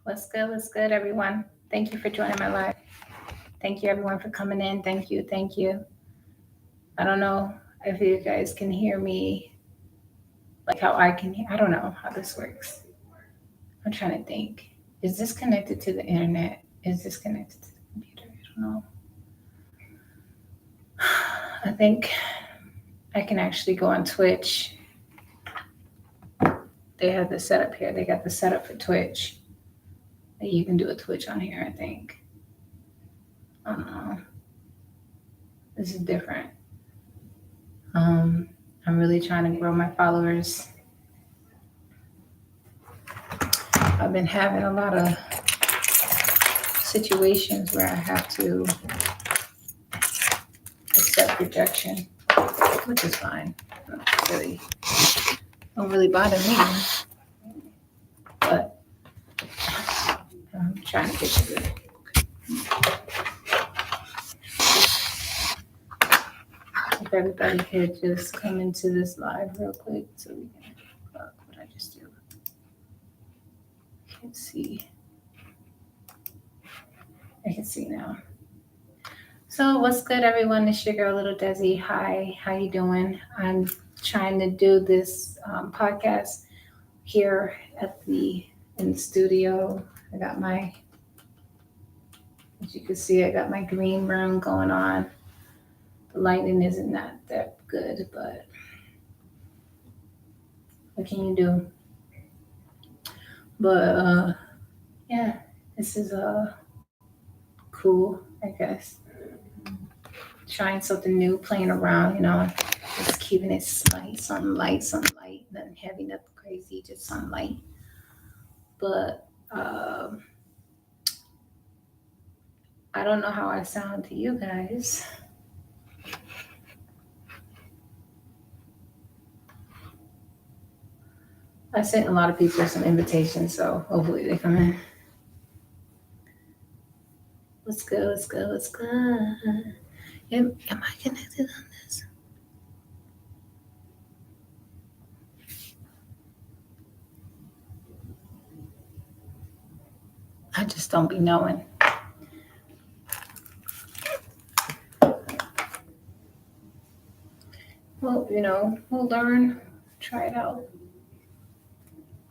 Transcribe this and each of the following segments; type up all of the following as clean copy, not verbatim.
What's good? What's good, everyone? Thank you for joining my live. Thank you, everyone, for coming in. Thank you. Thank you. I don't know if you guys can hear me like how I can hear. I don't know how this works. I'm trying to think. Is this connected to the internet? Is this connected to the computer? I don't know. I think I can actually go on Twitch. They have the setup here. They got the setup for Twitch. You can do a Twitch on here, I think. I don't know. This is different. I'm really trying to grow my followers. I've been having a lot of situations where I have to accept rejection, which is fine. Don't really bother me. But I'm trying to get to it. If everybody could just come into this live real quick so we can look what I just do. Can't see. I can see now. So what's good, everyone? It's your girl, Little Desi. Hi, how you doing? I'm trying to do this podcast here in the studio. I got my, as you can see, I got my green room going on. The lighting isn't that good, but what can you do? But yeah, this is cool, I guess. Trying something new, playing around, just keeping it sunlight, nothing heavy, nothing crazy, just sunlight. But I don't know how I sound to you guys. I sent a lot of people some invitations, so hopefully they come in. Let's go. Am I connected on this? I just don't be knowing. Well, we'll learn, try it out.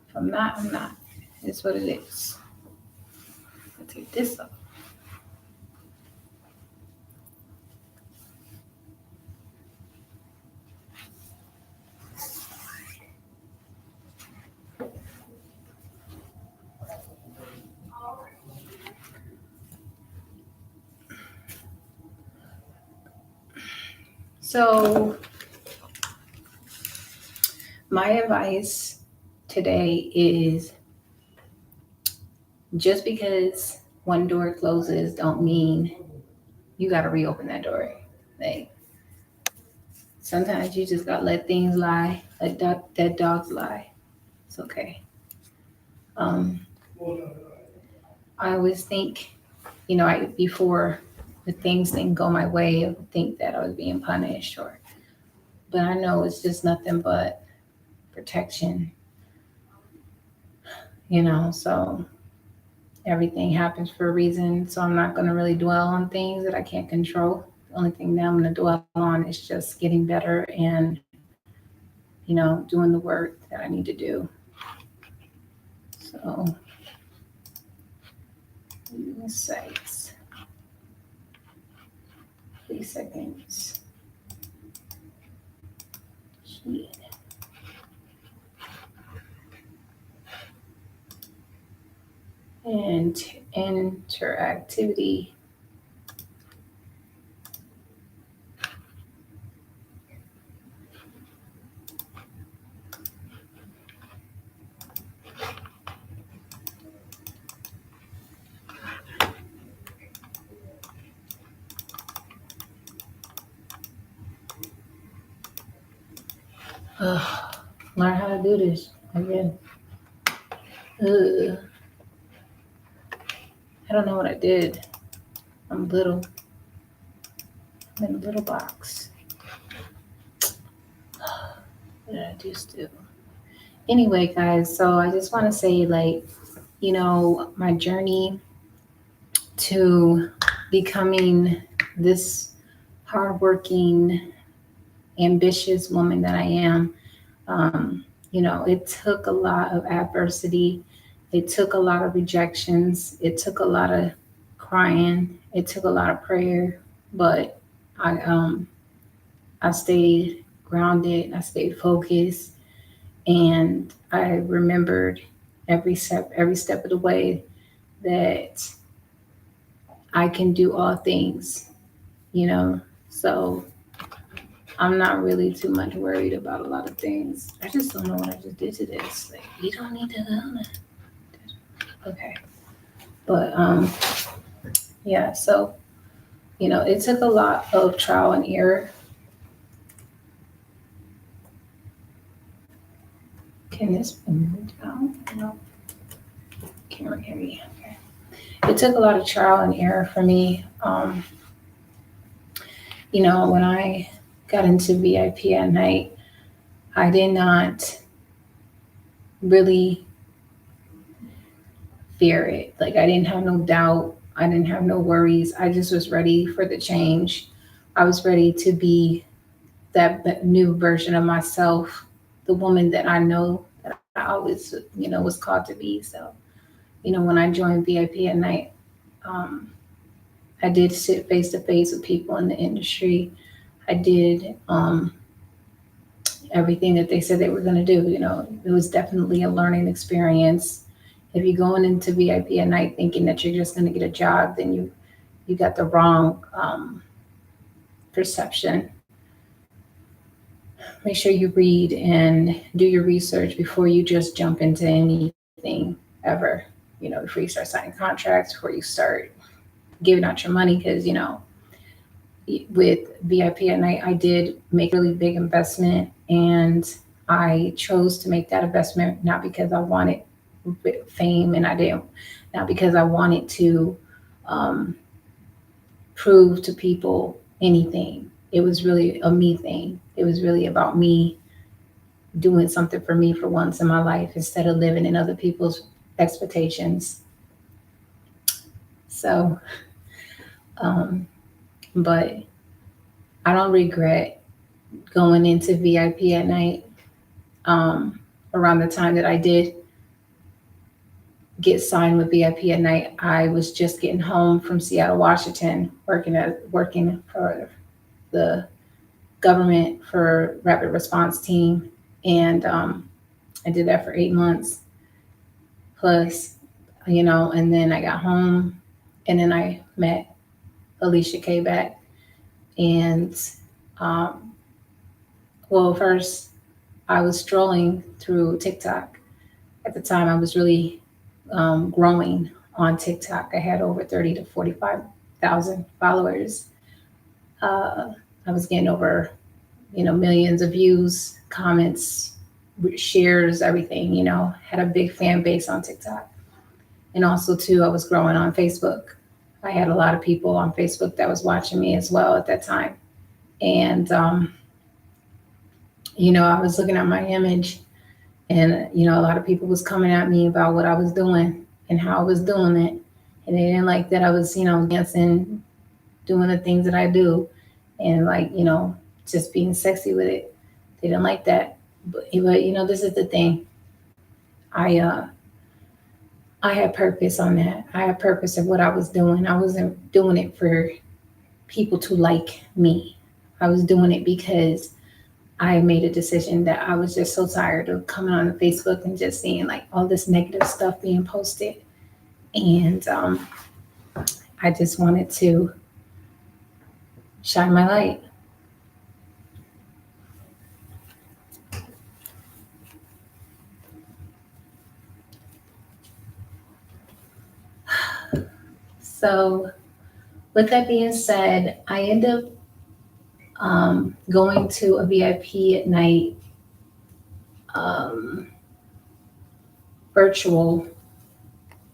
If I'm not, I'm not. It's what it is. I'll take this off. So, my advice today is just because one door closes don't mean you got to reopen that door. Like, sometimes you just got to let things lie, let dead dogs lie. It's okay. I always think, before the things didn't go my way, I would think that I was being punished, but I know it's just nothing but protection, so everything happens for a reason. So I'm not going to really dwell on things that I can't control. The only thing that I'm going to dwell on is just getting better and, doing the work that I need to do. So, sites. 3 seconds. And interactivity. Learn how to do this again. I don't know what I did. I'm in a little box. What did I just do? Anyway, guys, so I just want to say, my journey to becoming this hardworking, ambitious woman that I am. It took a lot of adversity. It took a lot of rejections. It took a lot of crying. It took a lot of prayer. But I stayed grounded. I stayed focused, and I remembered every step of the way that I can do all things. So I'm not really too much worried about a lot of things. I just don't know what I just did to this. Like, you don't need to know. Okay. But yeah, so it took a lot of trial and error. Can this be moved out? No. Can't hear me. Okay. It took a lot of trial and error for me. When I got into VIP at night, I did not really fear it. Like, I didn't have no doubt. I didn't have no worries. I just was ready for the change. I was ready to be that new version of myself, the woman that I know that I always, was called to be. So, when I joined VIP at night, I did sit face to face with people in the industry. I did everything that they said they were going to do. It was definitely a learning experience. If you're going into VIP at night thinking that you're just going to get a job, then you got the wrong perception. Make sure you read and do your research before you just jump into anything ever. Before you start signing contracts, before you start giving out your money, because with VIP at night, I did make a really big investment, and I chose to make that investment not because I wanted fame, and not because I wanted to prove to people anything. It was really a me thing. It was really about me doing something for me for once in my life instead of living in other people's expectations. So, but I don't regret going into VIP at night. Around the time that I did get signed with VIP at night, I was just getting home from Seattle, Washington, working for the government for rapid response team, and I did that for 8 months plus, and then I got home, and then I met Alicia K. And first I was strolling through TikTok. At the time, I was really growing on TikTok. I had over 30 to 45,000 followers. I was getting over, millions of views, comments, shares, everything, had a big fan base on TikTok. And also too, I was growing on Facebook. I had a lot of people on Facebook that was watching me as well at that time. And, I was looking at my image, and, a lot of people was coming at me about what I was doing and how I was doing it. And they didn't like that I was, dancing, doing the things that I do, and just being sexy with it. They didn't like that. But this is the thing. I had purpose on that. I had purpose of what I was doing. I wasn't doing it for people to like me. I was doing it because I made a decision that I was just so tired of coming on Facebook and just seeing like all this negative stuff being posted. And I just wanted to shine my light. So with that being said, I end up going to a VIP at night virtual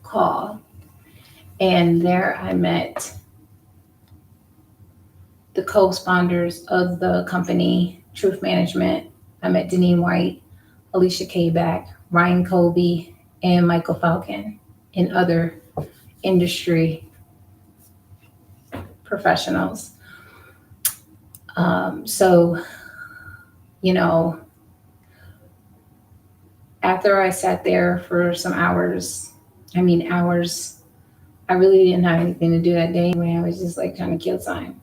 call. And there I met the co-founders of the company, Truth Management. I met Deneen White, Alicia K. Ryan Colby, and Michael Falcon. and other industry professionals. So, you know, after I sat there for some hours, I mean, hours, I really didn't have anything to do that day anyway. I was just like trying to kill time.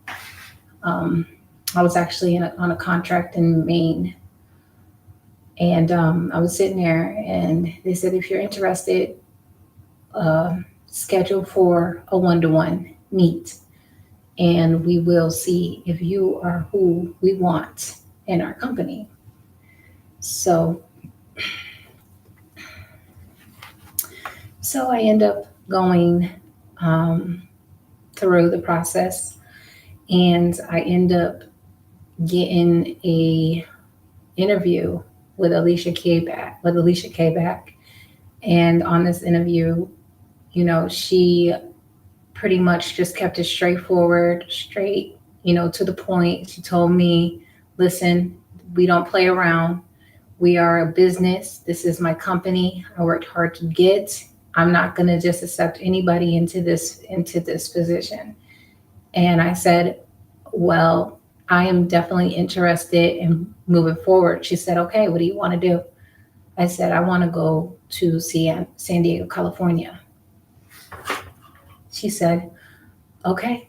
Um, I was actually on a contract in Maine, and I was sitting there, and they said, if you're interested, schedule for a one-to-one meet, and we will see if you are who we want in our company. So, so I end up going um, through the process, and I end up getting a interview with Alicia K. Back. And on this interview, she pretty much just kept it straightforward, straight, to the point. She told me, listen, we don't play around. We are a business. This is my company. I worked hard to get. I'm not going to just accept anybody into this position. And I said, well, I am definitely interested in moving forward. She said, okay, what do you want to do? I said, I want to go to San Diego, California. She said, okay,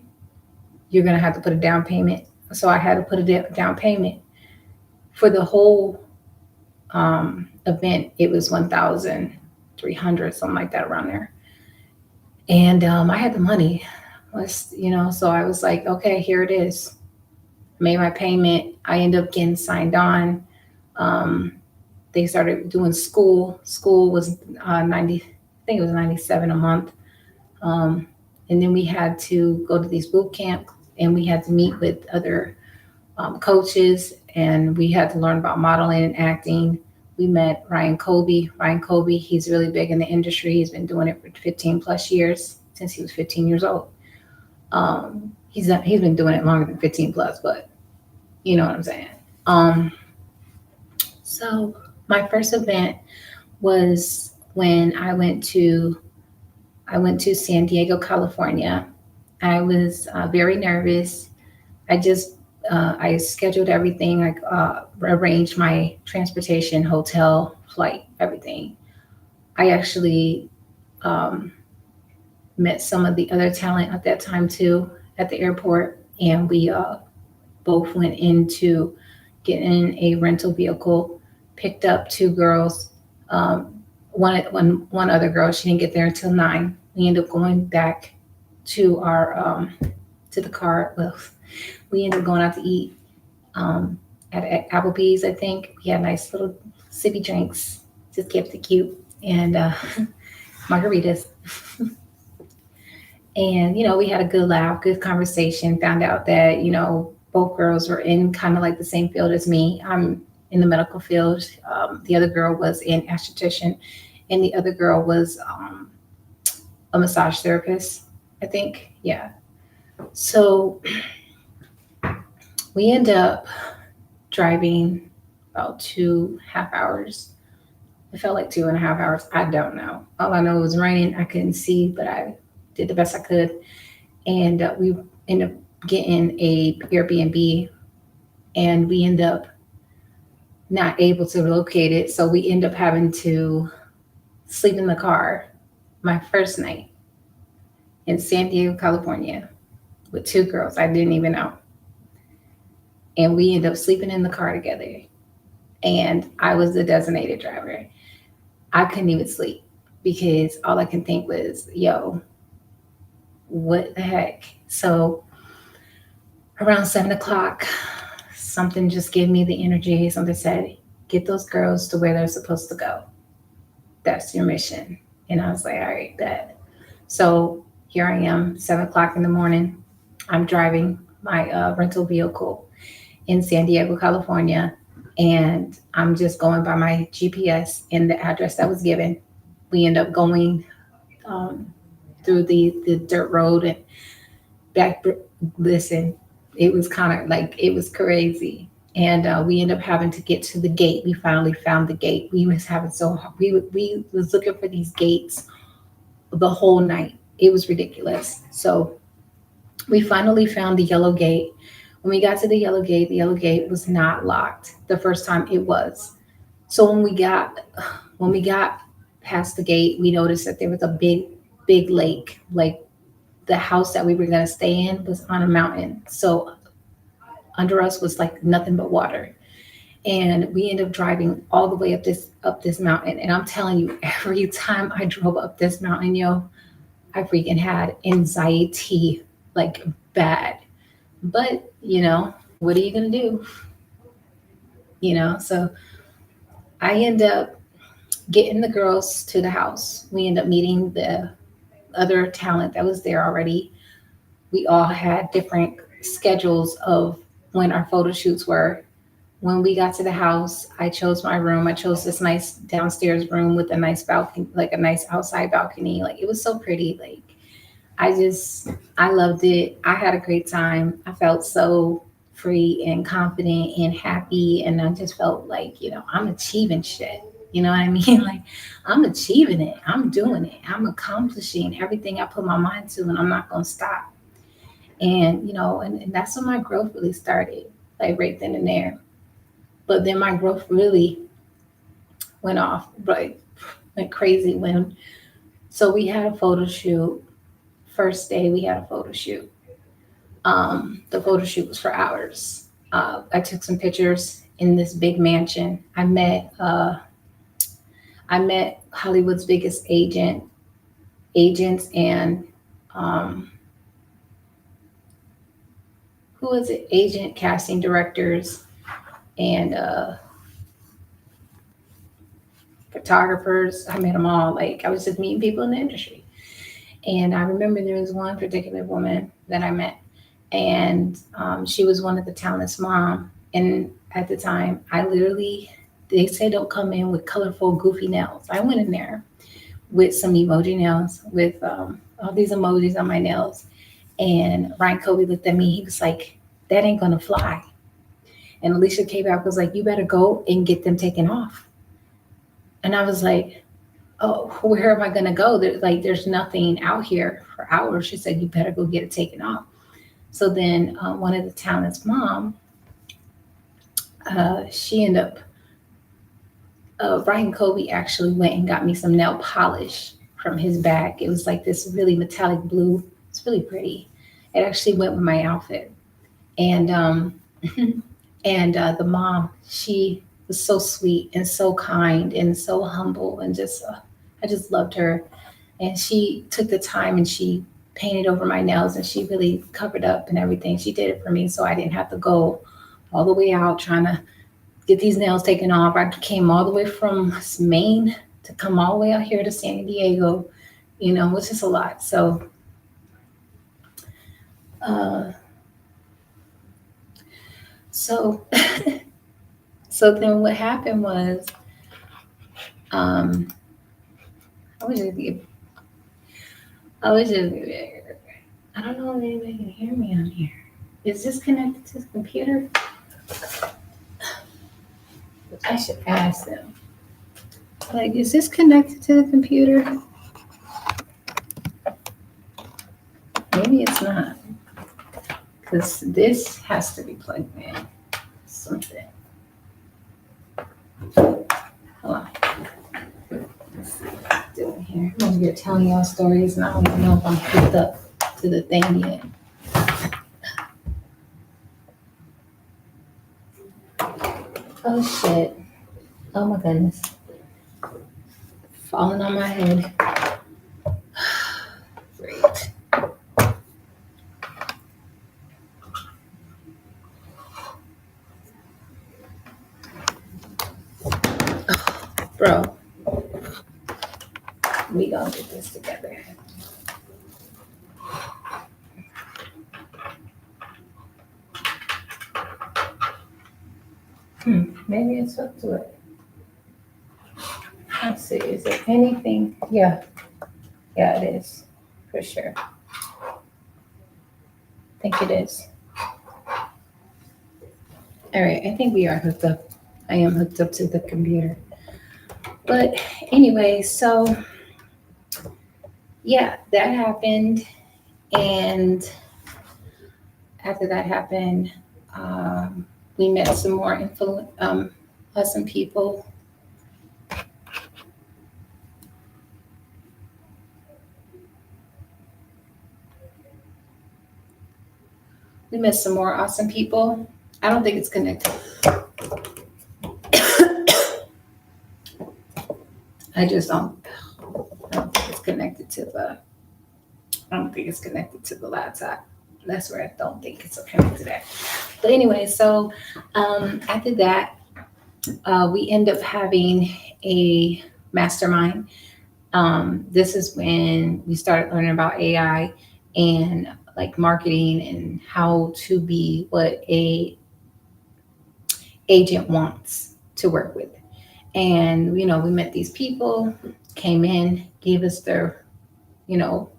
you're going to have to put a down payment. So I had to put a down payment. For the whole event, it was 1,300, something like that around there. And I had the money, so I was like, okay, here it is. Made my payment. I ended up getting signed on. They started doing school. School was 90, I think it was 97 a month. And then we had to go to these boot camp, and we had to meet with other coaches, and we had to learn about modeling and acting. We met Ryan Colby. Ryan Colby, he's really big in the industry. He's been doing it for 15 plus years, since he was 15 years old. He's been doing it longer than 15 plus, but you know what I'm saying. So my first event was when I went to San Diego, California. I was very nervous. I scheduled everything. I arranged my transportation, hotel, flight, everything. I actually met some of the other talent at that time too at the airport, and we both went into getting a rental vehicle, picked up two girls. One other girl, she didn't get there until 9. We ended up going back to our to the car. Well, we ended up going out to eat at Applebee's. I think we had nice little sippy drinks, just kept it cute, and margaritas. And we had a good laugh, good conversation. Found out that both girls were in kind of like the same field as me. I'm in the medical field. The other girl was in esthetician, and the other girl was a massage therapist, I think. Yeah. So we end up driving about 2.5 hours. It felt like 2.5 hours. I don't know. All I know it was raining. I couldn't see, but I did the best I could. And we ended up getting a Airbnb, and we end up not able to locate it. So we end up having to sleep in the car my first night in San Diego, California, with two girls I didn't even know. And we ended up sleeping in the car together. And I was the designated driver. I couldn't even sleep because all I can think was, yo, what the heck? So around 7 o'clock, something just gave me the energy. Something said, get those girls to where they're supposed to go. That's your mission. And I was like, all right, bet. So here I am, 7 o'clock in the morning. I'm driving my rental vehicle in San Diego, California. And I'm just going by my GPS and the address that was given. We end up going through the dirt road and back. Listen, it was kind of like, it was crazy. And we ended up having to get to the gate. We finally found the gate. We was having we was looking for these gates the whole night. It was ridiculous. So we finally found the yellow gate. When we got to the yellow gate was not locked. The first time it was. So when we got past the gate, we noticed that there was a big lake. Like the house that we were gonna stay in was on a mountain. So under us was like nothing but water. And we ended up driving all the way up this mountain. And I'm telling you, every time I drove up this mountain, yo, I freaking had anxiety like bad. But what are you gonna do? So I end up getting the girls to the house. We end up meeting the other talent that was there already. We all had different schedules of when our photo shoots were. When we got to the house, I chose my room. I chose this nice downstairs room with a nice balcony, like a nice outside balcony. Like it was so pretty. Like I loved it. I had a great time. I felt so free and confident and happy. And I just felt like, I'm achieving shit. You know what I mean? Like I'm achieving it. I'm doing it. I'm accomplishing everything I put my mind to, and I'm not going to stop. And that's when my growth really started, like right then and there. But then my growth really went off, right? Went crazy so we had a photo shoot. First day we had a photo shoot. The photo shoot was for hours. I took some pictures in this big mansion. I met Hollywood's biggest agents, and um, who was it? Agent casting directors and photographers. I met them all. Like I was just meeting people in the industry. And I remember there was one particular woman that I met, and she was one of the talent's mom. And at the time, they said don't come in with colorful, goofy nails. I went in there with some emoji nails, with all these emojis on my nails. And Ryan Kobe looked at me. He was like, "That ain't gonna fly." And Alicia K-Back was like, "You better go and get them taken off." And I was like, "Oh, where am I gonna go? There's nothing out here for hours." She said, "You better go get it taken off." So then one of the talent's mom, she ended up, Ryan Kobe actually went and got me some nail polish from his bag. It was like this really metallic blue. It's really pretty. It actually went with my outfit. And the mom, she was so sweet and so kind and so humble, and just I just loved her. And she took the time and she painted over my nails, and she really covered up and everything. She did it for me, so I didn't have to go all the way out trying to get these nails taken off. I came all the way from Maine to come all the way out here to San Diego. It was just a lot. Uh, so so then what happened was, um, I was just, I was just, I don't know if anybody can hear me on here. Is this connected to the computer? I should ask them. Like, is this connected to the computer? Maybe it's not. Because this has to be plugged in. Something. Hold on. Let's see what I'm doing here. I'm over here telling y'all stories, and I don't even know if I'm hooked up to the thing yet. Oh, shit. Oh, my goodness. Falling on my head. Great. Bro, we gonna get this together. Maybe it's up to it. Let's see, is there anything? Yeah, it is, for sure. I think it is. All right, I think we are hooked up. I am hooked up to the computer. But anyway, so yeah, that happened. And after that happened, we met some more awesome people. We met some more awesome people. I don't think it's connected. I just don't. I don't think it's connected to the. I don't think it's connected to the laptop. That's where I don't think it's connected to that. But anyway, so after that, we end up having a mastermind. This is when we started learning about AI and like marketing and how to be what a agent wants to work with. And we met these people, came in, gave us their, you know,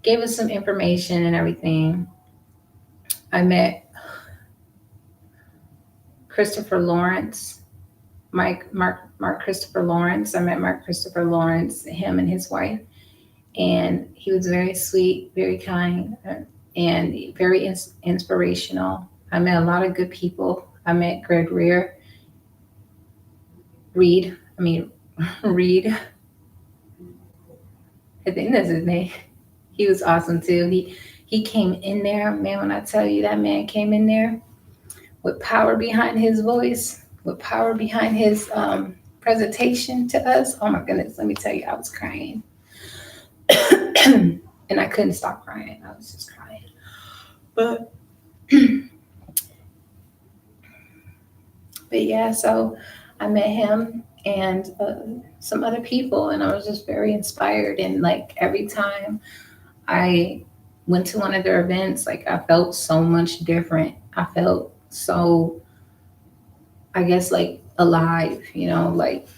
gave us some information and everything. I met Christopher Lawrence, Mark Christopher Lawrence. I met Mark Christopher Lawrence, him and his wife, and he was very sweet, very kind, and very inspirational. I met a lot of good people. I met Greg Reed. I mean, Reed. I think that's his name. He was awesome too. He came in there, man. When I tell you that man came in there with power behind his voice, with power behind his presentation to us. Oh my goodness, let me tell you, I was crying. And I couldn't stop crying. I was just crying. But but yeah, so I met him and some other people, and I was just very inspired. And like every time I went to one of their events, like I felt so much different. I felt so, I guess, like alive, like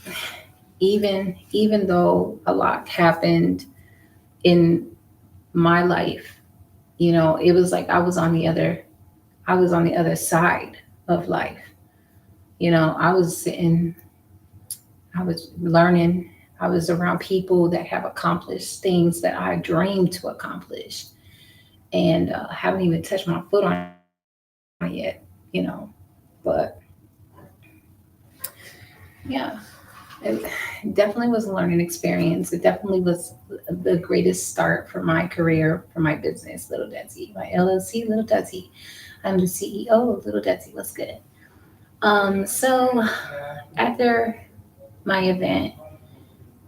even though a lot happened in my life, it was like I was on the other side of life. I was sitting, I was learning, I was around people that have accomplished things that I dreamed to accomplish, and haven't even touched my foot on it yet. But yeah, it definitely was a learning experience. It definitely was the greatest start for my career, for my business, Little Desi, my LLC, Little Desi. I'm the CEO of Little Desi. What's good? So after my event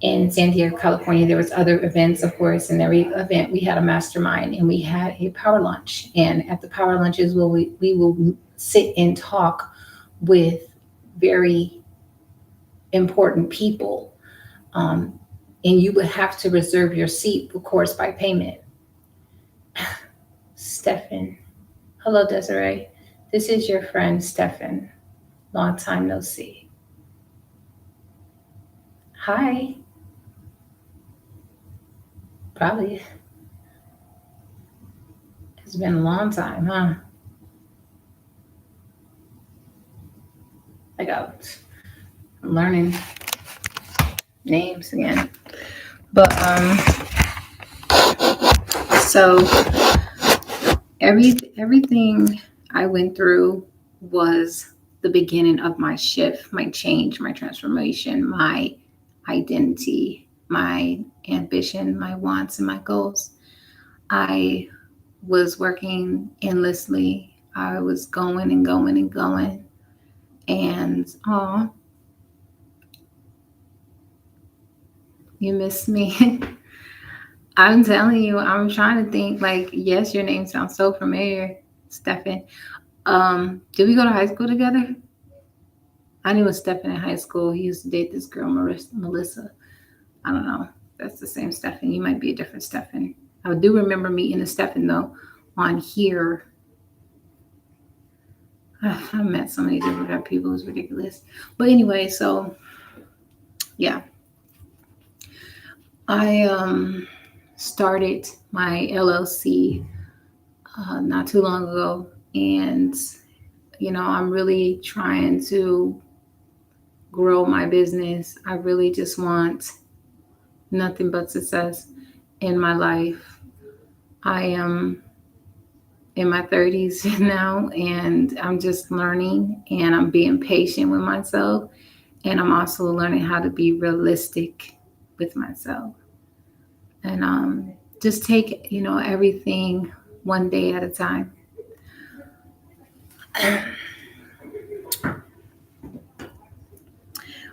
in San Diego, California, there was other events, of course, and every event we had a mastermind and we had a power lunch. And at the power lunches, we will sit and talk with very important people. Um, and you would have to reserve your seat, of course, by payment. Stefan. Hello, Desiree. This is your friend, Stefan. Long time no see. Hi. Probably. It's been a long time, huh? I got I'm learning names again. But so everything I went through was the beginning of my shift, my change, my transformation, my identity, my ambition, my wants, and my goals. I was working endlessly. I was going and going and going. And oh, you miss me. I'm telling you, I'm trying to think like, yes, your name sounds so familiar, Stefan. Did we go to high school together? I knew a Stefan in high school. He used to date this girl, Melissa. I don't know. That's the same Stefan. You might be a different Stefan. I do remember meeting a Stefan though on here. I met so many different people. It was ridiculous. But anyway, so yeah, I started my LLC not too long ago, and I'm really trying to grow my business. I really just want nothing but success. in my life. I am in my 30s now, and I'm just learning, and I'm being patient with myself, and I'm also learning how to be realistic with myself, and just take everything one day at a time.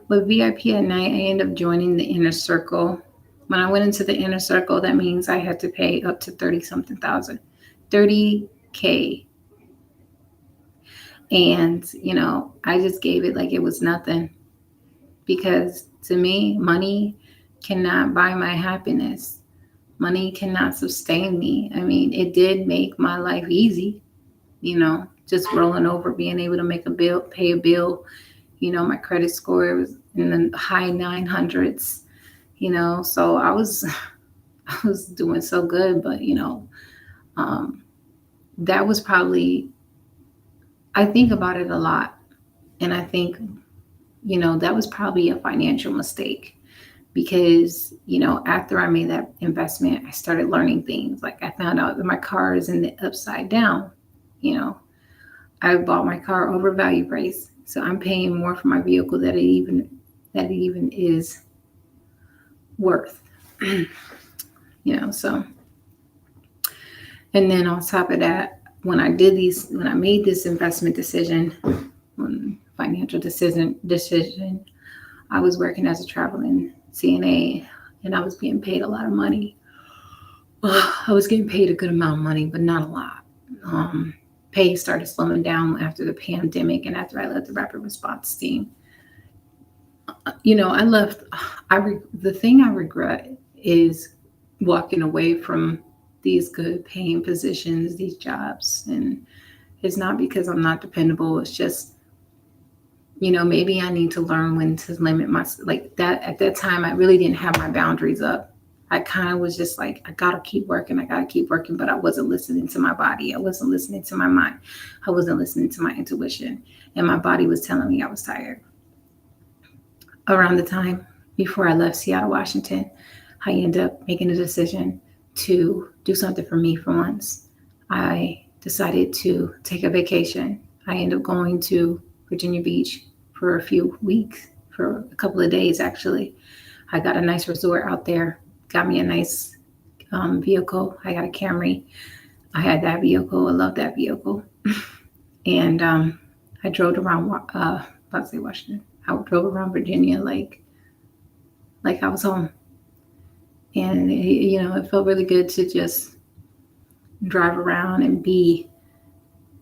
With VIP at night, I ended up joining the inner circle. When I went into the inner circle, that means I had to pay up to 30 something thousand, 30K. And, I just gave it like it was nothing, because to me, money cannot buy my happiness. Money cannot sustain me. I mean, it did make my life easy, just rolling over, being able to make a bill, pay a bill. My credit score was in the high 900s, so I was I was doing so good. But um, that was probably, I think about it a lot, and I think that was probably a financial mistake, because after I made that investment, I started learning things. Like, I found out that my car is in the upside down. you know I bought my car over value price, so I'm paying more for my vehicle that it even is worth. So, and then on top of that, when I made this investment decision, financial decision, I was working as a traveling CNA, and I was being paid a lot of money. I was getting paid a good amount of money, but not a lot. Um, Pay started slowing down after the pandemic and after I left the rapid response team. I left. The thing I regret is walking away from these good paying positions, these jobs, and it's not because I'm not dependable. It's just, maybe I need to learn when to limit my, like that. At that time, I really didn't have my boundaries up. I kind of was just like, I gotta keep working, but I wasn't listening to my body. I wasn't listening to my mind. I wasn't listening to my intuition, and my body was telling me I was tired. Around the time before I left Seattle, Washington, I ended up making a decision to do something for me for once. I decided to take a vacation. I ended up going to Virginia Beach for a few weeks, for a couple of days actually. I got a nice resort out there, got me a nice vehicle. I got a Camry. I had that vehicle. I love that vehicle. And I drove around, about to say Washington. I drove around Virginia like I was home. And it felt really good to just drive around and be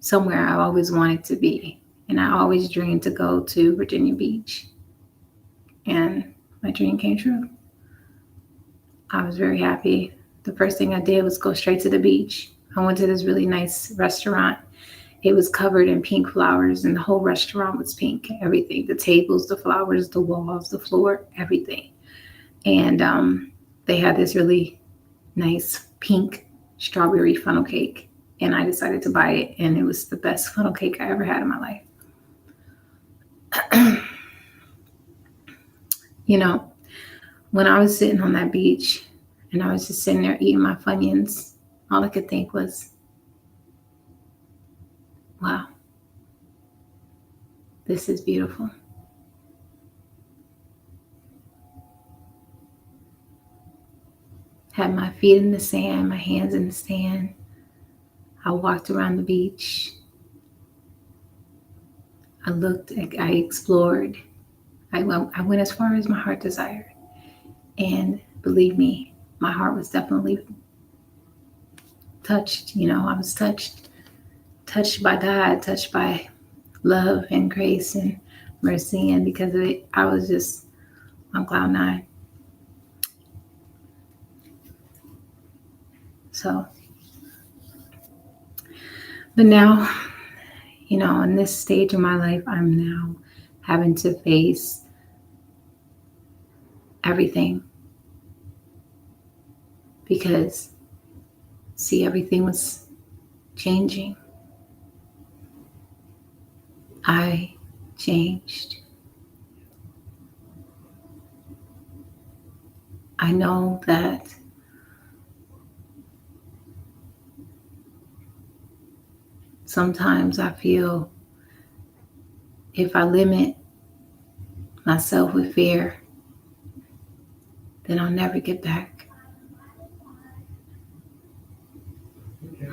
somewhere I always wanted to be. And I always dreamed to go to Virginia Beach. And my dream came true. I was very happy. The first thing I did was go straight to the beach. I went to this really nice restaurant. It was covered in pink flowers, and the whole restaurant was pink. Everything, the tables, the flowers, the walls, the floor, everything. And they had this really nice pink strawberry funnel cake. And I decided to buy it, and it was the best funnel cake I ever had in my life. you know, when I was sitting on that beach and I was just sitting there eating my Funyuns, all I could think was, wow, this is beautiful. Had my feet in the sand, my hands in the sand. I walked around the beach. I looked, I explored. I went as far as my heart desired. And believe me, my heart was definitely touched. I was touched by God, touched by love and grace and mercy. And because of it, I was just on cloud nine. So, but now, in this stage of my life, I'm now having to face everything, because, see, everything was changing. I changed. I know that Sometimes I feel if I limit myself with fear, then I'll never get back.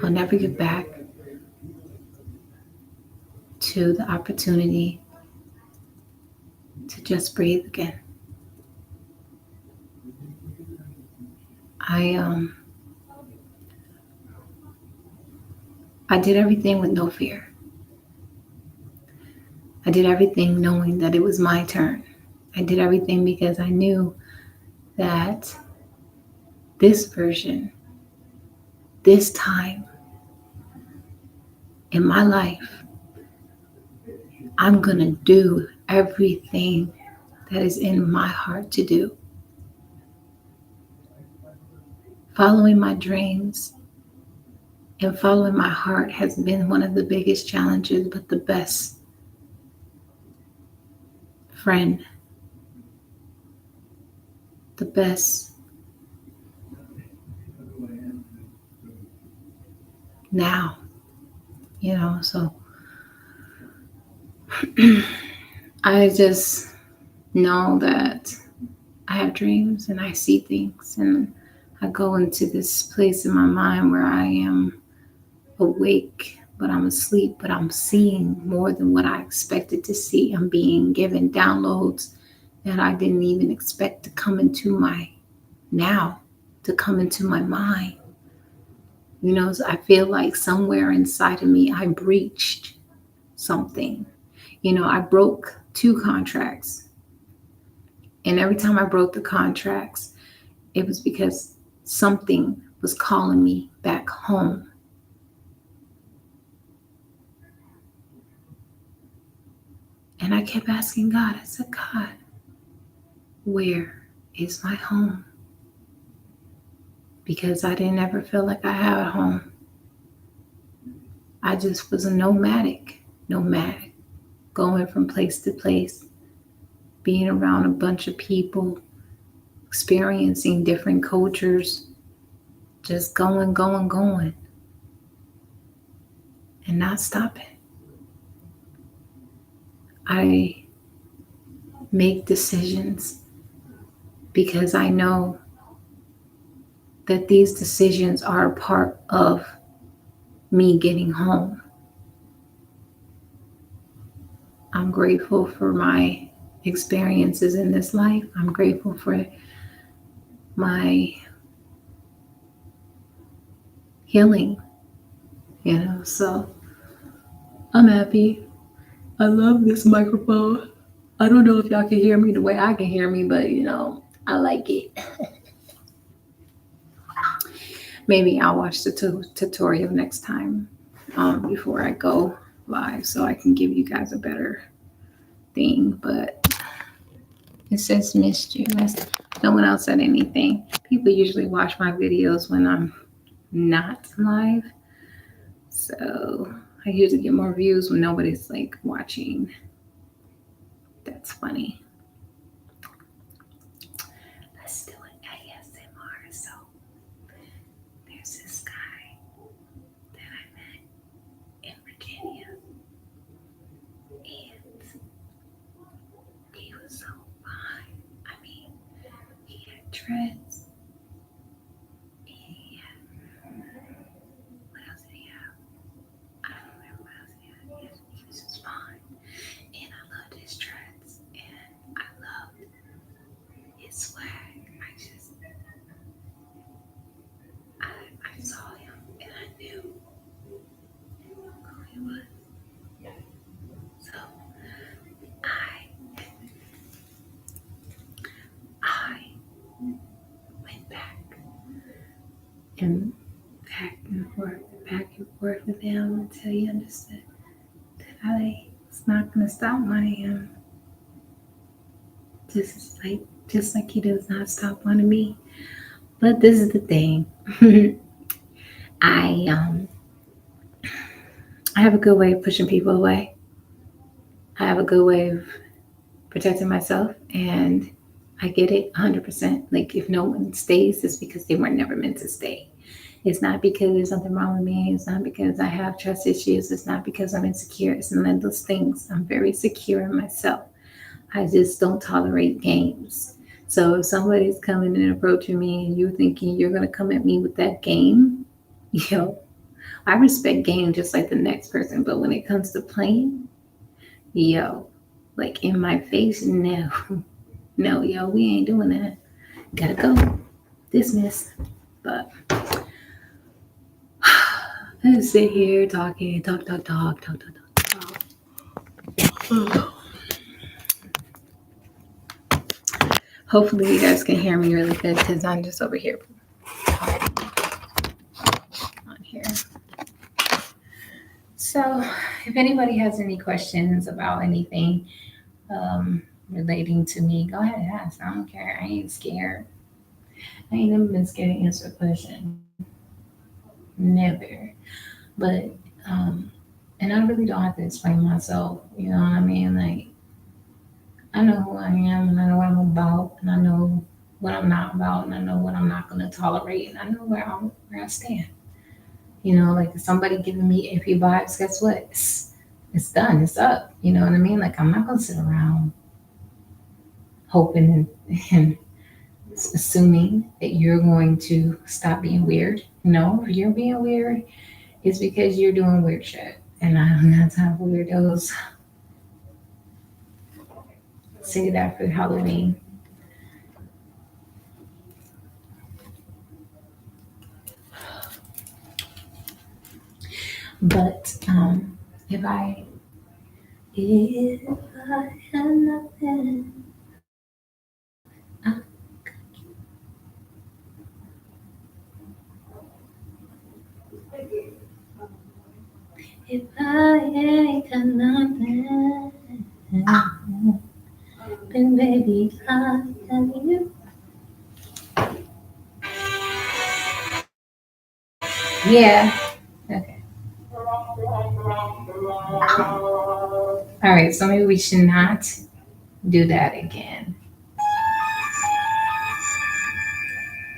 I'll never get back to the opportunity to just breathe again. I did everything with no fear. I did everything knowing that it was my turn. I did everything because I knew that this version, this time in my life, I'm going to do everything that is in my heart to do. Following my dreams and following my heart has been one of the biggest challenges, but the best friend, the best now, so I just know that I have dreams and I see things, and I go into this place in my mind where I am awake, but I'm asleep, but I'm seeing more than what I expected to see. I'm being given downloads that I didn't even expect to come into my mind. So I feel like somewhere inside of me, I breached something. I broke 2 contracts. And every time I broke the contracts, it was because something was calling me back home. And I kept asking God, I said, God, where is my home? Because I didn't ever feel like I had a home. I just was a nomadic, going from place to place, being around a bunch of people, experiencing different cultures, just going, and not stopping. I make decisions because I know that these decisions are a part of me getting home. I'm grateful for my experiences in this life. I'm grateful for my healing, so I'm happy. I love this microphone. I don't know if y'all can hear me the way I can hear me, but I like it. Maybe I'll watch the tutorial next time before I go live so I can give you guys a better thing. But it says missed you. No one else said anything. People usually watch my videos when I'm not live. So I usually get more views when nobody's like watching. That's funny. Let's do an ASMR. So there's this guy that I met in Virginia, and he was so fine. I mean, he had dreads. What else did he have? I don't remember what else he had. He was just fine. And I loved his dreads. And I loved his swag. I saw him and I knew who he was. So I went back and back and forth with him until he understood that I was not going to stop wanting him. Just like he does not stop wanting me. But this is the thing. I have a good way of pushing people away. I have a good way of protecting myself, and I get it 100%. Like if no one stays, it's because they were never meant to stay. It's not because there's something wrong with me. It's not because I have trust issues. It's not because I'm insecure. It's none of those things. I'm very secure in myself. I just don't tolerate games. So if somebody's coming and approaching me and you're thinking you're going to come at me with that game, yo, I respect game just like the next person. But when it comes to playing, yo, like in my face, no, no, yo, we ain't doing that. Gotta go. Dismiss. But let's sit here talking, talk. Hopefully, you guys can hear me really good because I'm just over here on here. So, if anybody has any questions about anything relating to me, go ahead and ask. I don't care. I ain't scared. I ain't never been scared to answer a question. Never. But, um, and I really don't have to explain myself. You know what I mean? Like, I know who I am and I know what I'm about and I know what I'm not about and I know what I'm not going to tolerate and I know where I stand. You know, like if somebody giving me iffy vibes, guess what? It's done. It's up. You know what I mean? Like I'm not going to sit around hoping and assuming that you're going to stop being weird. No, if you're being weird, it's because you're doing weird shit. And I don't have time for weirdos. Say that for Halloween. But if I had nothing, if I ain't got nothing, then baby I got you. Yeah. Okay. All right. So maybe we should not do that again.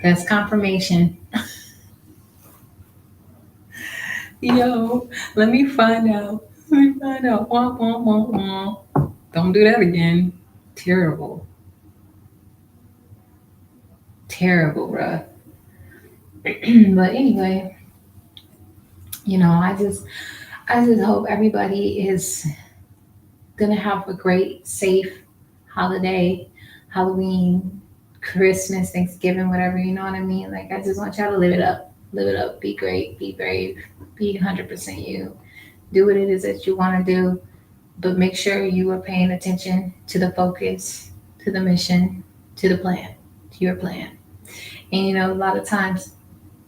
That's confirmation. Yo, let me find out. Let me find out. Wah, wah, wah, wah. Don't do that again. Terrible. Terrible, bruh. But anyway, I just hope everybody is gonna have a great, safe holiday, Halloween, Christmas, Thanksgiving, whatever. You know what I mean? Like I just want y'all to live it up, be great, be brave, be 100% you. Do what it is that you want to do, but make sure you are paying attention to the focus, to the mission, to the plan, to your plan. And a lot of times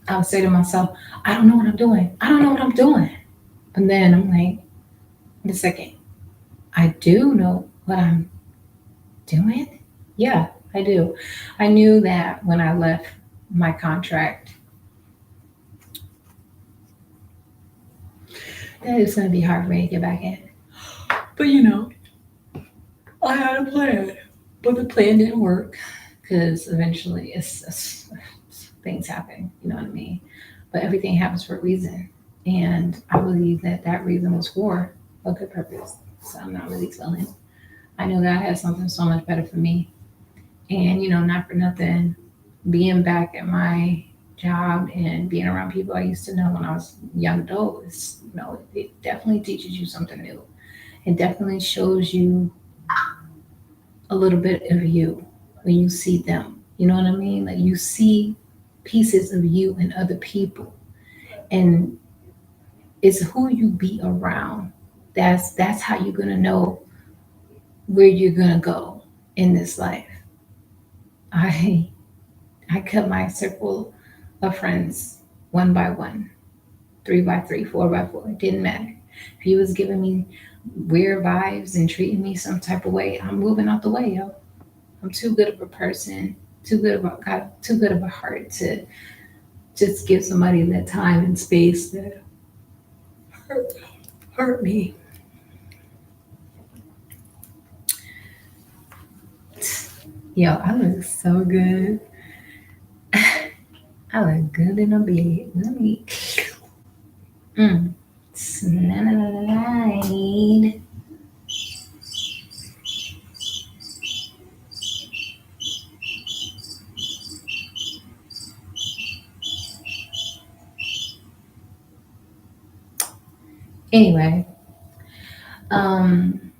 I would say to myself, I don't know what I'm doing. I don't know what I'm doing. And then I'm like, wait a second, I do know what I'm doing. Yeah, I do. I knew that when I left my contract, that it's going to be hard for me to get back in. But I had a plan. But the plan didn't work because eventually things happen. You know what I mean? But everything happens for a reason. And I believe that that reason was for a good purpose. So I'm not really telling. I know God has something so much better for me. And, not for nothing, being back at my job and being around people I used to know when I was young adult is, it definitely teaches you something new. It definitely shows you a little bit of you when you see them. You know what I mean? Like you see pieces of you in other people. And it's who you be around. That's how you're gonna know where you're gonna go in this life. I I cut my circle of friends one by one, three by three, four by four. It didn't matter. If he was giving me weird vibes and treating me some type of way, I'm moving out the way, yo. I'm too good of a person, got too good of a heart to just give somebody that time and space that hurt, hurt me. Yo, I look so good. I look good in a bed. Let me slide. Anyway, um,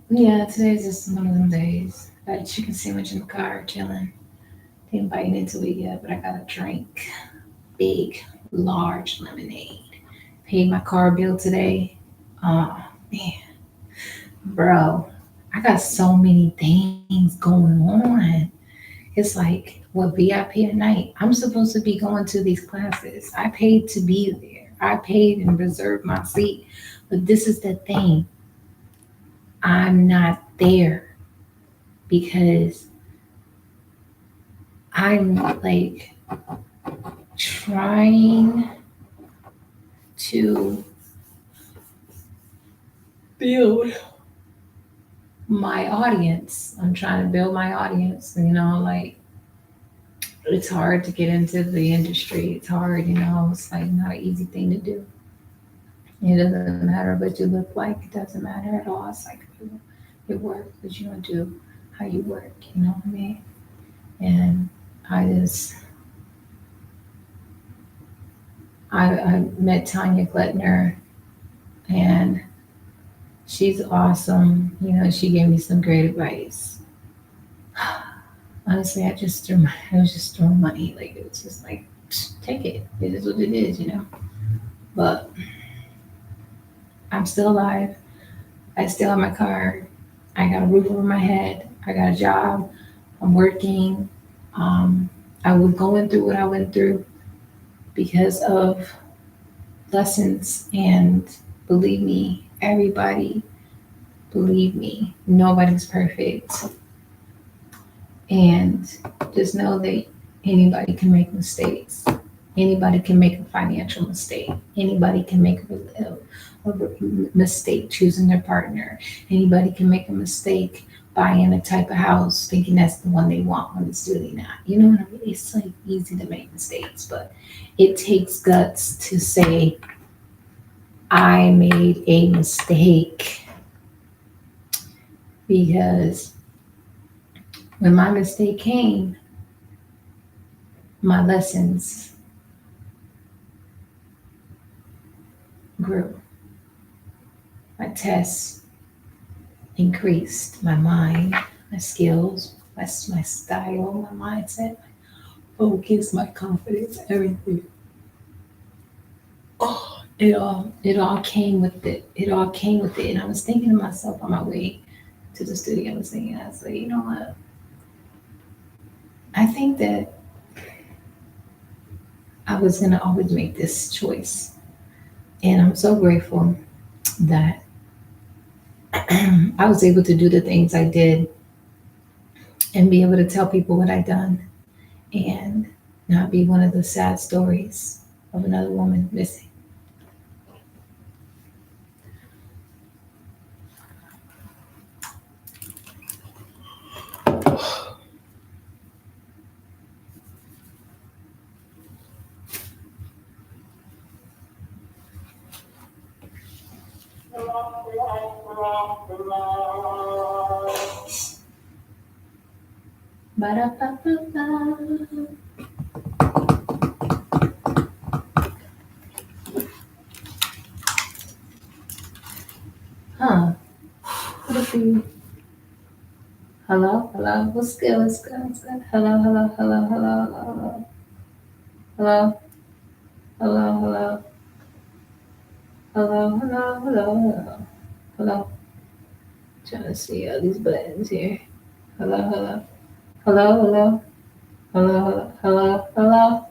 yeah, today's just one of them days. Got a chicken sandwich in the car, chilling. Didn't bite into it yet, but I got a drink. Big, large lemonade. Paid my car bill today. Oh man, bro, I got so many things going on. It's like what VIP at night. I'm supposed to be going to these classes. I paid to be there. I paid and reserved my seat. But this is the thing. I'm not there because I'm like trying to build my audience. I'm trying to build my audience. Like it's hard to get into the industry. It's hard, it's like not an easy thing to do. It doesn't matter what you look like. It doesn't matter at all. It's like your work, what you gonna do, how you work. You know what I mean? And I just, I met Tanya Glettner, and she's awesome. She gave me some great advice. Honestly, I was just throwing money. Like it was just like, take it. It is what it is. But I'm still alive. I still have my car. I got a roof over my head. I got a job. I'm working. Um, I was going through what I went through because of lessons. And believe me, everybody, believe me, nobody's perfect. And just know that anybody can make mistakes. Anybody can make a financial mistake. Anybody can make a mistake choosing their partner. Anybody can make a mistake buying a type of house thinking that's the one they want when it's really not. You know what I mean? It's like easy to make mistakes, but it takes guts to say, I made a mistake. Because when my mistake came, my lessons grew. My tests increased. My mind, my skills, my style, my mindset, my focus, my confidence, everything. Oh, it all came with it. It all came with it. And I was thinking to myself on my way to the studio, I was thinking, I was like, you know what? I think that I was gonna always make this choice. And I'm so grateful that I was able to do the things I did and be able to tell people what I done and not be one of the sad stories of another woman missing. Ba-da-ba-ba-ba. Huh? What if you? Hello, hello. What's good? What's good? What's good? Hello, hello, hello, hello, hello, hello, hello, hello, hello, hello, hello, hello, hello. Trying to see all these buttons here. Hello, hello, hello, hello, hello, hello, hello, hello.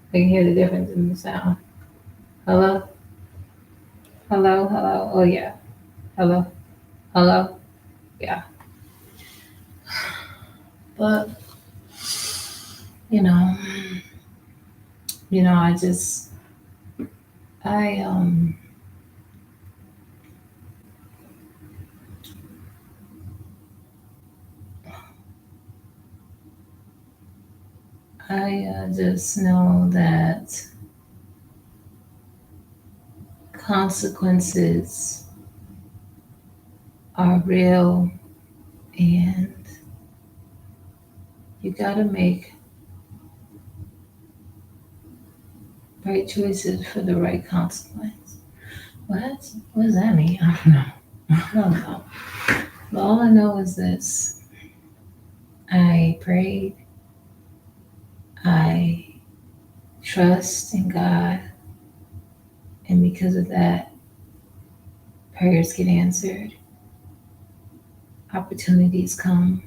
I can hear the difference in the sound. Hello, hello, hello. Oh yeah. Hello, hello. Yeah. But you know, I just I I just know that consequences are real, and you got to make right choices for the right consequence. What does that mean? I don't know. I don't know. But all I know is this. I prayed. I trust in God. And because of that, prayers get answered. Opportunities come.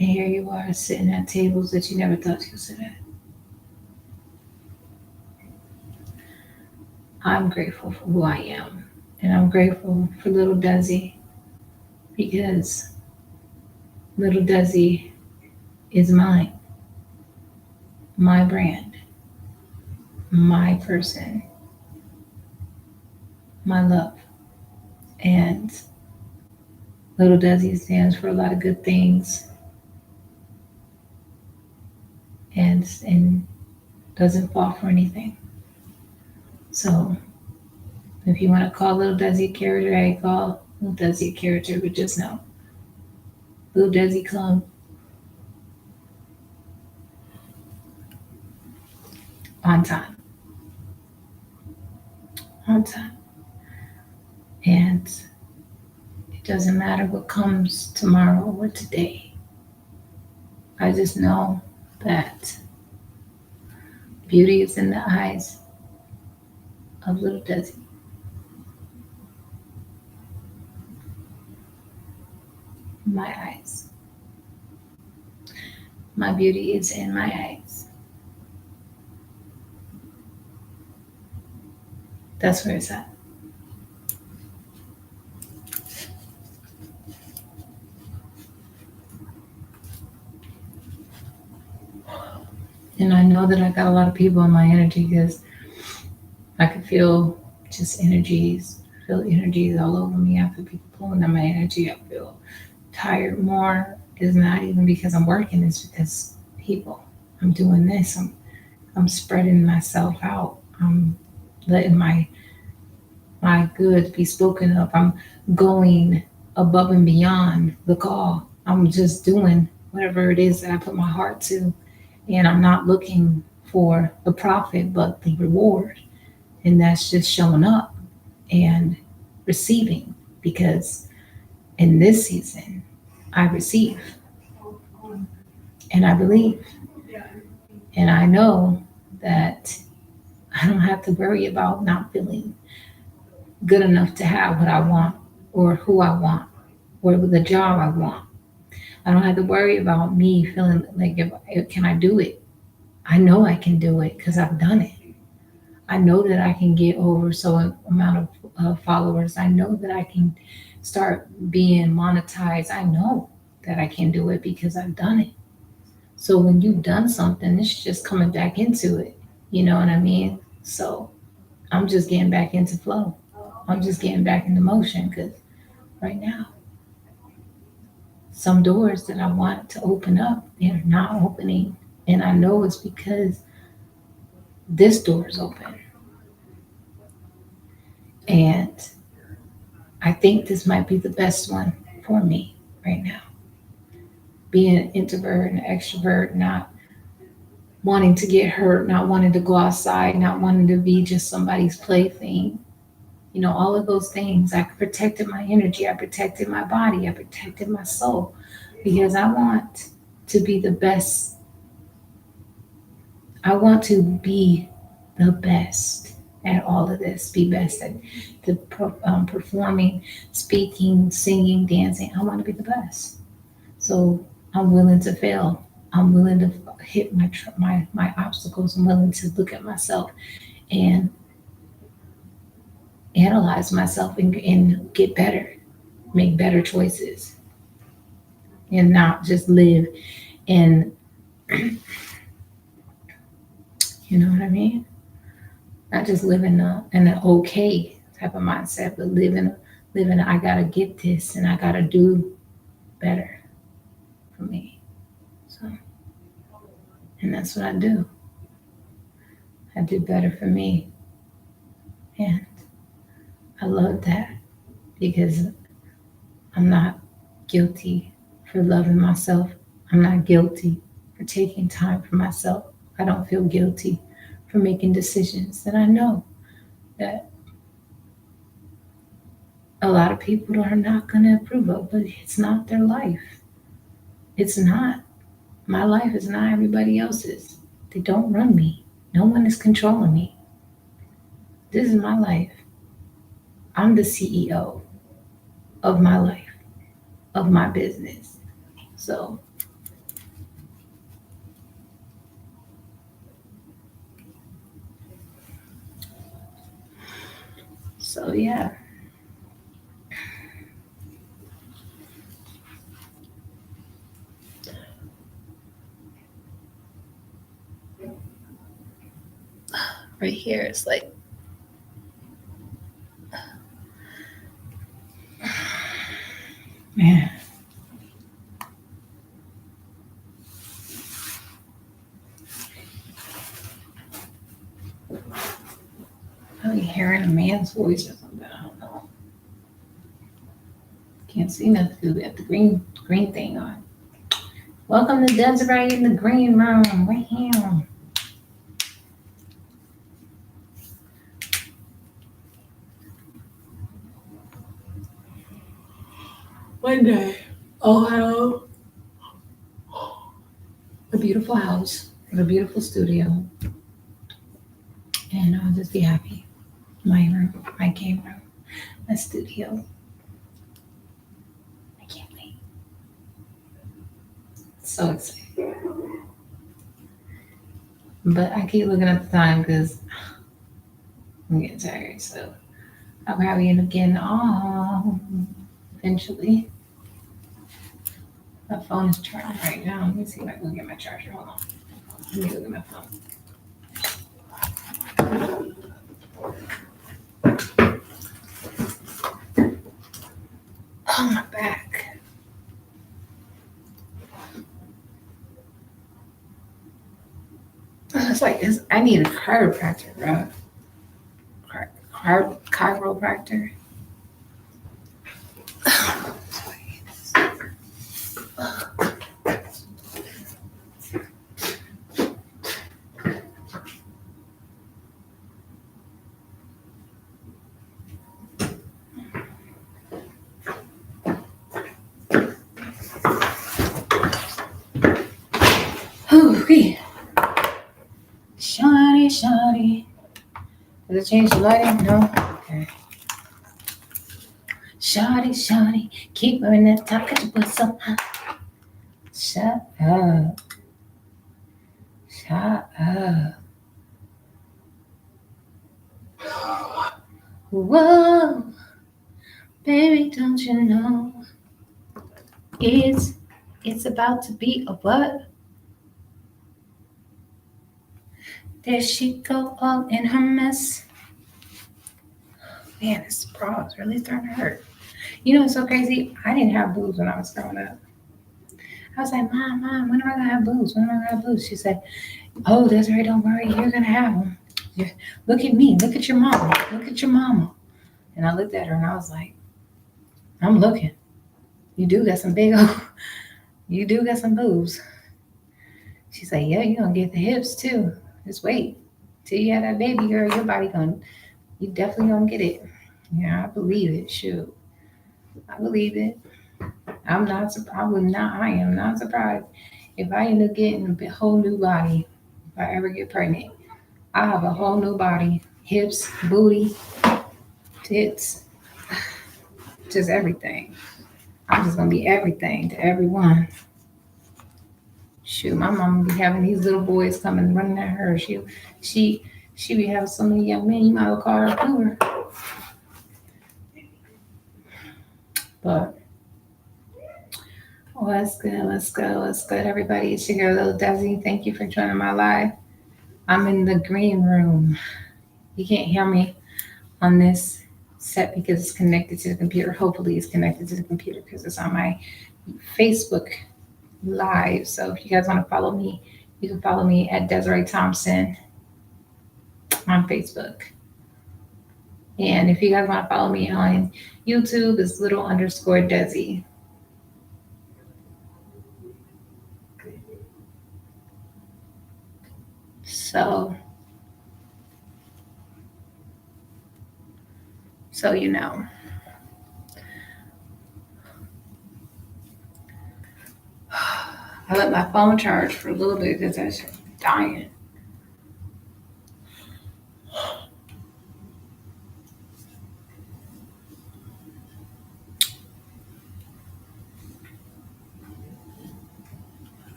And here you are sitting at tables that you never thought you'd sit at. I'm grateful for who I am. And I'm grateful for little Desi because little Desi is mine, my brand, my person, my love. And little Desi stands for a lot of good things and doesn't fall for anything. So if you want to call little Desi a character, I call little Desi a character, but just know little Desi come on time. On time. And it doesn't matter what comes tomorrow or today. I just know that beauty is in the eyes of little Desi. My eyes. My beauty is in my eyes. That's where it's at. And I know that I got a lot of people in my energy because I could feel just energies, feel energies all over me. I feel people pulling on my energy. I feel tired more. It's not even because I'm working, it's because people. I'm doing this. I'm spreading myself out. I'm letting my goods be spoken of. I'm going above and beyond the call. I'm just doing whatever it is that I put my heart to. And I'm not looking for the profit, but the reward. And that's just showing up and receiving, because in this season, I receive and I believe. And I know that I don't have to worry about not feeling good enough to have what I want or who I want or the job I want. I don't have to worry about me feeling like, can I do it? I know I can do it because I've done it. I know that I can get over so amount of followers. I know that I can start being monetized. I know that I can do it because I've done it. So when you've done something, it's just coming back into it. You know what I mean? So I'm just getting back into flow. I'm just getting back into motion because right now, some doors that I want to open up, they're not opening. And I know it's because this door is open. And I think this might be the best one for me right now. Being an introvert and an extrovert, not wanting to get hurt, not wanting to go outside, not wanting to be just somebody's plaything. You know, all of those things. I protected my energy, I protected my body, I protected my soul because I want to be the best. I want to be the best at all of this, be best at performing, speaking, singing, dancing. I want to be the best. So I'm willing to fail. I'm willing to hit my obstacles. I'm willing to look at myself and analyze myself and get better, make better choices, and not just live in, you know what I mean? Not just live in an okay type of mindset, but living I gotta get this and I gotta do better for me. So And that's what I do. I do better for me. And I love that because I'm not guilty for loving myself. I'm not guilty for taking time for myself. I don't feel guilty for making decisions that I know that a lot of people are not going to approve of, but it's not their life. It's not. My life is not everybody else's. They don't run me. No one is controlling me. This is my life. I'm the CEO of my life, of my business. So, yeah. Right here, it's like, man. I'm hearing a man's voice or something. I don't know. Can't see nothing because we have the green thing on. Welcome to Desiree in the green room. Right here. One day, I'll have a beautiful house with a beautiful studio, and I'll just be happy. My room, my game room, my studio. I can't wait. So excited. But I keep looking at the time because I'm getting tired. So I'll probably end up getting off eventually. My phone is charged right now. Let me see if I can get my charger. Hold on. Let me look at my phone. Oh, my back. It's like I need a chiropractor, bro. Chiropractor. Okay. Shawty. Does it change the lighting? No? Okay. Shawty. Keep her in that top, cause you put some. Shut up. Whoa. Baby, don't you know? It's about to be a what? There she go all in her mess. Man, this bra is really starting to hurt. You know what's so crazy? I didn't have boobs when I was growing up. I was like, Mom, when am I gonna have boobs? When am I gonna have boobs? She said, Oh, Desiree, don't worry, you're gonna have them. Look at me, look at your mama, look at your mama. And I looked at her and I was like, I'm looking. You do got some you do got some boobs. She's like, yeah, you're gonna get the hips too. Just wait till you have that baby girl. Your body you definitely gonna get it. Yeah, I believe it. Shoot, I believe it. I am not surprised if I end up getting a whole new body. If I ever get pregnant, I have a whole new body, hips, booty, tits, just everything. I'm just gonna be everything to everyone. Shoot, my mom be having these little boys coming running at her. She be having so many young men. You might well call her a cougar. But let's go, everybody. It's your girl, Lil Desi. Thank you for joining my live. I'm in the green room. You can't hear me on this set because it's connected to the computer. Hopefully, it's connected to the computer because it's on my Facebook Live. So if you guys want to follow me, You can follow me at Desiree Thompson on Facebook. And if you guys want to follow me on YouTube, it's little_Desi. So you know. I let my phone charge for a little bit because I was dying.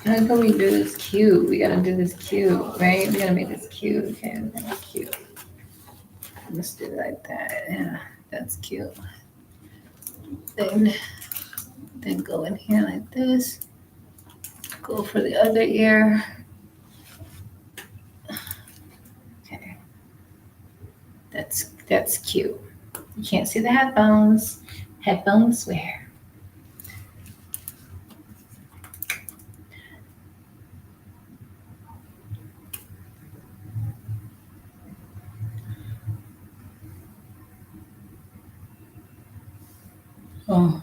How can we do this cute? We gotta do this cute, right? We gotta make this cute. Okay, we're gonna make it cute. Let's do it like that. Yeah, that's cute. Then go in here like this. Go for the other ear. Okay. That's cute. You can't see the headphones. Headphones where? Oh.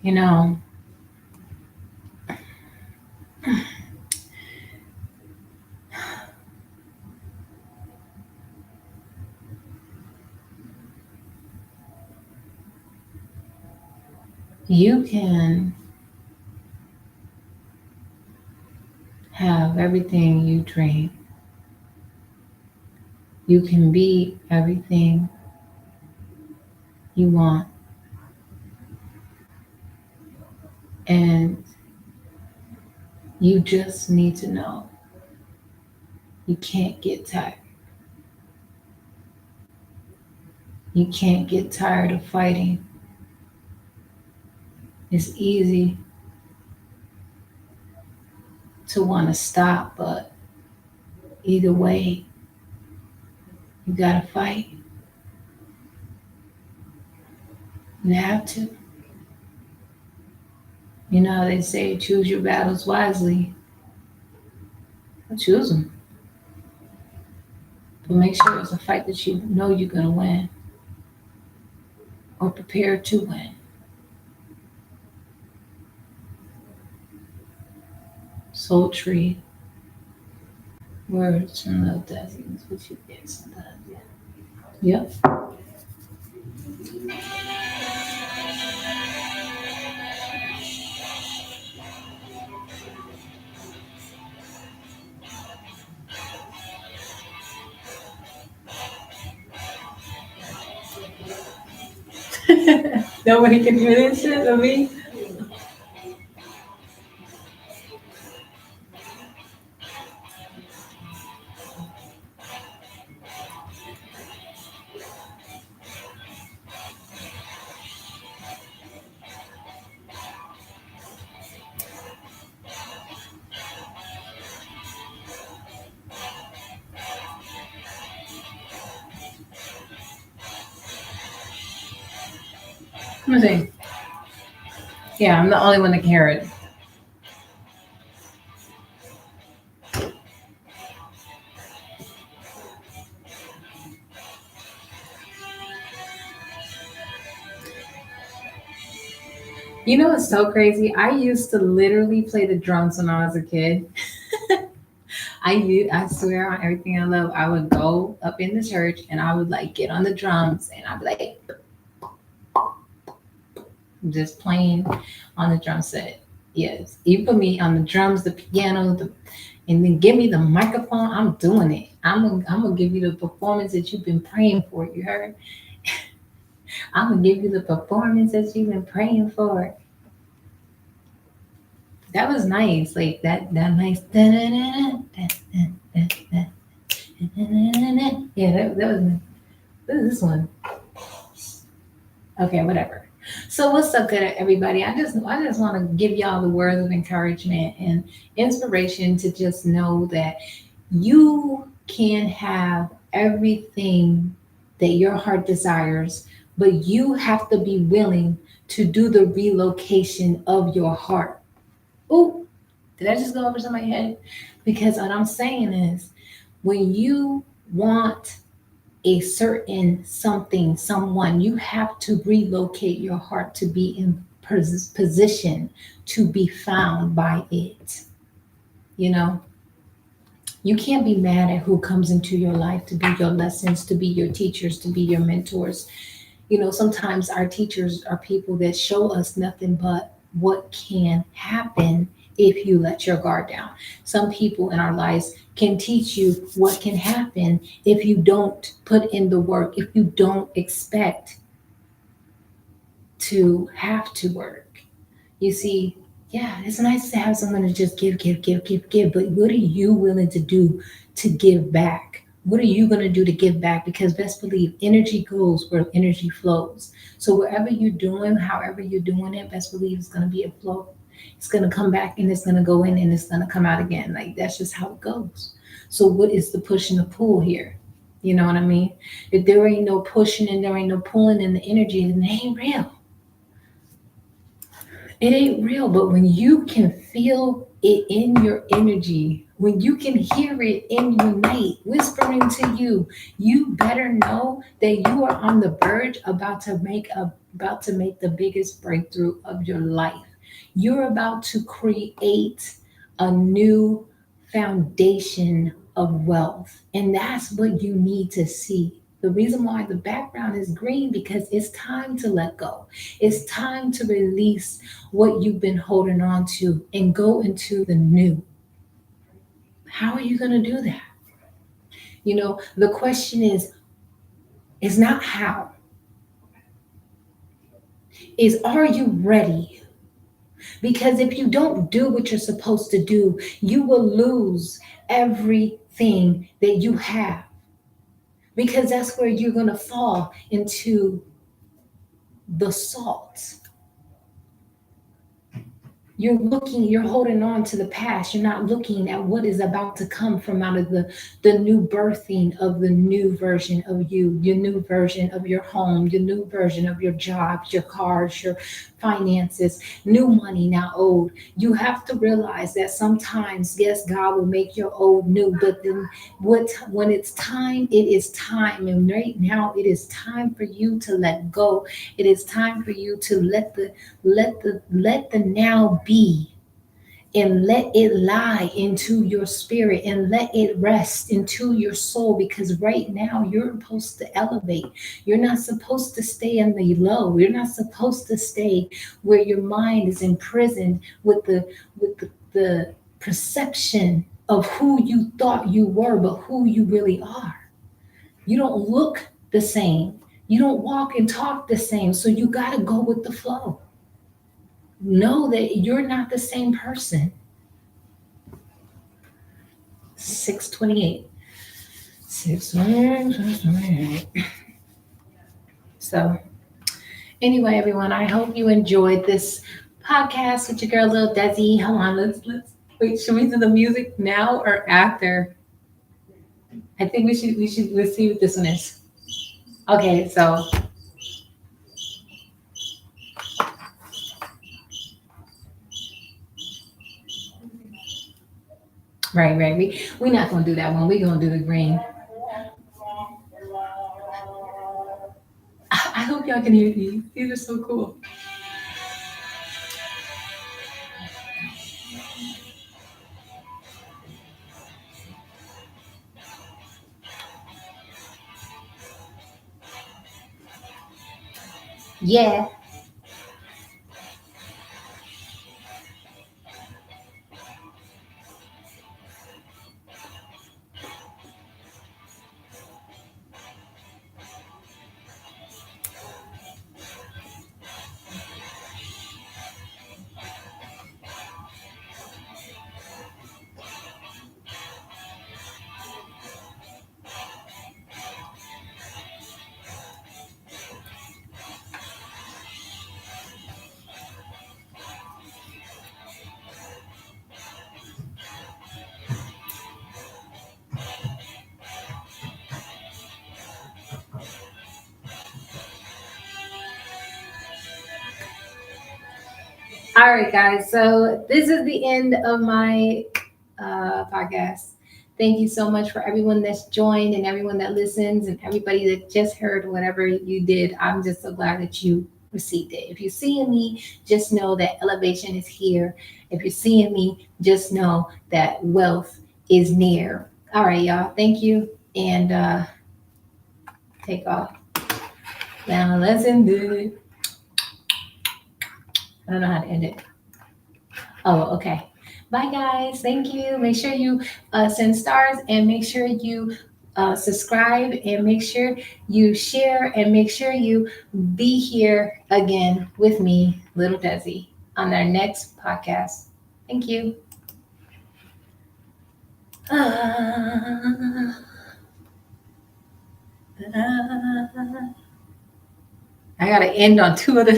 You know, you can have everything you dream. You can be everything you want. And you just need to know you can't get tired. You can't get tired of fighting. It's easy to want to stop, but either way, you gotta fight. You have to. You know how they say, choose your battles wisely. Choose them. But make sure it's a fight that you know you're gonna win or prepare to win. Sultry words from Lil Desi. That's what you get sometimes. Yeah. Yep. Nobody can hear this shit of me. Let me see. Yeah, I'm the only one that can hear it. You know what's so crazy? I used to literally play the drums when I was a kid. I swear on everything I love, I would go up in the church and I would like get on the drums and I'd be like just playing on the drum set. Yes. You put me on the drums, the piano, and then give me the microphone. I'm doing it. I'm gonna give you the performance that you've been praying for. You heard? I'm gonna give you the performance that you've been praying for. That was nice. Like that nice. Yeah, that was nice. What is this one? Okay, whatever. So what's up, good everybody? I just want to give y'all the words of encouragement and inspiration to just know that you can have everything that your heart desires, but you have to be willing to do the relocation of your heart. Oh, did I just go over somebody's head? Because what I'm saying is, when you want a certain something, someone, you have to relocate your heart to be in position to be found by it. You know, you can't be mad at who comes into your life to be your lessons, to be your teachers, to be your mentors. You know, sometimes our teachers are people that show us nothing but what can happen if you let your guard down. Some people in our lives can teach you what can happen if you don't put in the work, if you don't expect to have to work. You see, yeah, it's nice to have someone to just give, give, give, give, give, but what are you willing to do to give back? What are you going to do to give back? Because best believe energy goes where energy flows. So wherever you're doing, however you're doing it, best believe it's going to be a flow. It's going to come back and it's going to go in and it's going to come out again. Like that's just how it goes. So what is the push and the pull here? You know what I mean? If there ain't no pushing and there ain't no pulling in the energy, then it ain't real. It ain't real, but when you can feel it in your energy, when you can hear it in your night whispering to you, you better know that you are on the verge about to make the biggest breakthrough of your life. You're about to create a new foundation of wealth. And that's what you need to see. The reason why the background is green because it's time to let go. It's time to release what you've been holding on to and go into the new. How are you going to do that? You know, the question is not how, is are you ready? Because if you don't do what you're supposed to do, you will lose everything that you have. Because that's where you're going to fall into the salt. You're holding on to the past. You're not looking at what is about to come from out of the new birthing of the new version of you, your new version of your home, your new version of your jobs, your cars, your finances, new money now old. You have to realize that sometimes, yes, God will make your old new, but then when it's time, it is time. And right now it is time for you to let go. It is time for you to let the now be and let it lie into your spirit and let it rest into your soul because right now you're supposed to elevate. You're not supposed to stay in the low. You're not supposed to stay where your mind is imprisoned with the perception of who you thought you were but who you really are. You don't look the same. You don't walk and talk the same. So you got to go with the flow. Know that you're not the same person. 628. 628. So, anyway, everyone, I hope you enjoyed this podcast with your girl, Lil Desi. Hold on, let's wait. Should we do the music now or after? I think we should let's see what this one is. Okay, so right. We're not gonna do that one. We're gonna do the green. I hope y'all can hear these. These are so cool. Yeah. All right, guys. So this is the end of my podcast. Thank you so much for everyone that's joined and everyone that listens and everybody that just heard whatever you did. I'm just so glad that you received it. If you're seeing me, just know that elevation is here. If you're seeing me, just know that wealth is near. All right, y'all. Thank you. And take off. Now let's end it. I don't know how to end it. Oh, okay. Bye, guys. Thank you. Make sure you send stars and make sure you subscribe and make sure you share and make sure you be here again with me, Little Desi, on our next podcast. Thank you. I got to end on two other.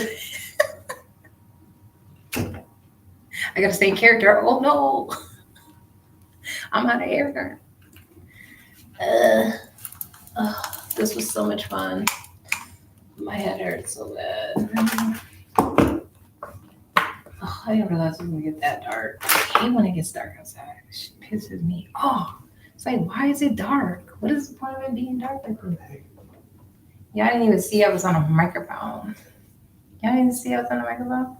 I got to stay in character. Oh, no. I'm out of air. This was so much fun. My head hurts so bad. Oh, I didn't realize it was gonna get that dark. I hate when it gets dark outside. It pisses me off. It's like, why is it dark? What is the point of it being dark? Yeah, I didn't even see I was on a microphone. Y'all didn't see I was on a microphone?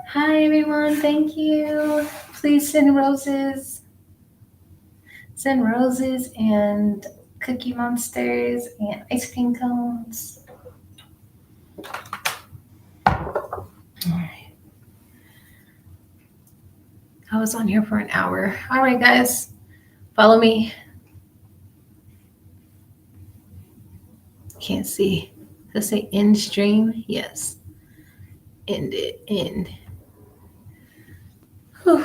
Hi, everyone. Thank you. Please send roses. Send roses and Cookie Monsters and ice cream cones. All right. I was on here for an hour. All right, guys. Follow me. Can't see. Does it say end stream? Yes. End it. End. Whew.